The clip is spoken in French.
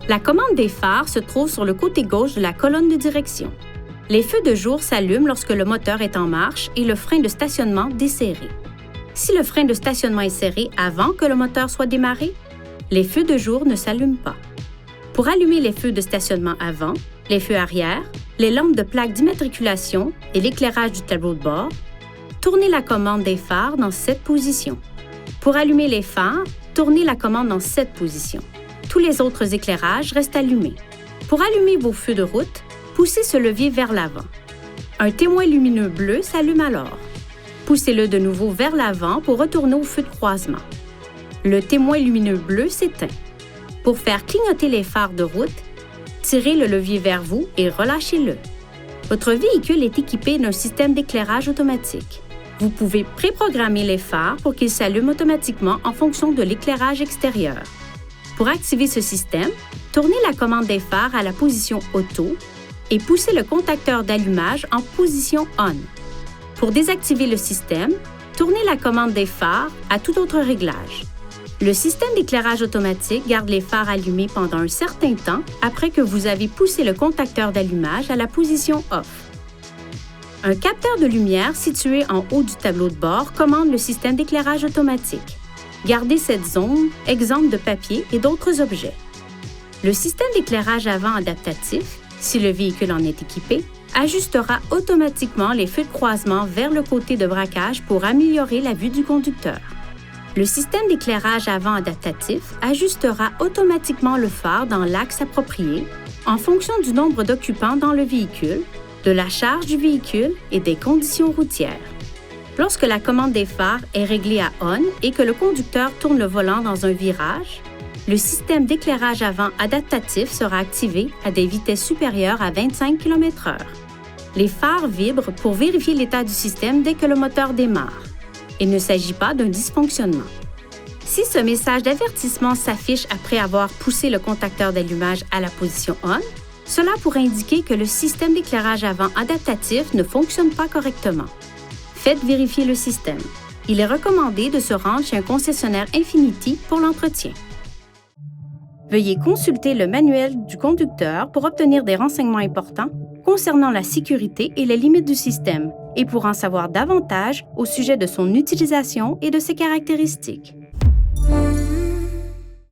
La commande des phares se trouve sur le côté gauche de la colonne de direction. Les feux de jour s'allument lorsque le moteur est en marche et le frein de stationnement desserré. Si le frein de stationnement est serré avant que le moteur soit démarré, les feux de jour ne s'allument pas. Pour allumer les feux de stationnement avant, les feux arrière, les lampes de plaque d'immatriculation et l'éclairage du tableau de bord, tournez la commande des phares dans cette position. Pour allumer les phares, tournez la commande dans cette position. Tous les autres éclairages restent allumés. Pour allumer vos feux de route, poussez ce levier vers l'avant. Un témoin lumineux bleu s'allume alors. Poussez-le de nouveau vers l'avant pour retourner au feu de croisement. Le témoin lumineux bleu s'éteint. Pour faire clignoter les phares de route, tirez le levier vers vous et relâchez-le. Votre véhicule est équipé d'un système d'éclairage automatique. Vous pouvez préprogrammer les phares pour qu'ils s'allument automatiquement en fonction de l'éclairage extérieur. Pour activer ce système, tournez la commande des phares à la position Auto et poussez le contacteur d'allumage en position On. Pour désactiver le système, tournez la commande des phares à tout autre réglage. Le système d'éclairage automatique garde les phares allumés pendant un certain temps après que vous avez poussé le contacteur d'allumage à la position Off. Un capteur de lumière situé en haut du tableau de bord commande le système d'éclairage automatique. Gardez cette zone exempte de papier et d'autres objets. Le système d'éclairage avant adaptatif, si le véhicule en est équipé, ajustera automatiquement les feux de croisement vers le côté de braquage pour améliorer la vue du conducteur. Le système d'éclairage avant adaptatif ajustera automatiquement le phare dans l'axe approprié en fonction du nombre d'occupants dans le véhicule, de la charge du véhicule et des conditions routières. Lorsque la commande des phares est réglée à On et que le conducteur tourne le volant dans un virage, le système d'éclairage avant adaptatif sera activé à des vitesses supérieures à 25 km/h. Les phares vibrent pour vérifier l'état du système dès que le moteur démarre. Il ne s'agit pas d'un dysfonctionnement. Si ce message d'avertissement s'affiche après avoir poussé le contacteur d'allumage à la position On, cela pourrait indiquer que le système d'éclairage avant adaptatif ne fonctionne pas correctement. Faites vérifier le système. Il est recommandé de se rendre chez un concessionnaire Infiniti pour l'entretien. Veuillez consulter le manuel du conducteur pour obtenir des renseignements importants concernant la sécurité et les limites du système et pour en savoir davantage au sujet de son utilisation et de ses caractéristiques.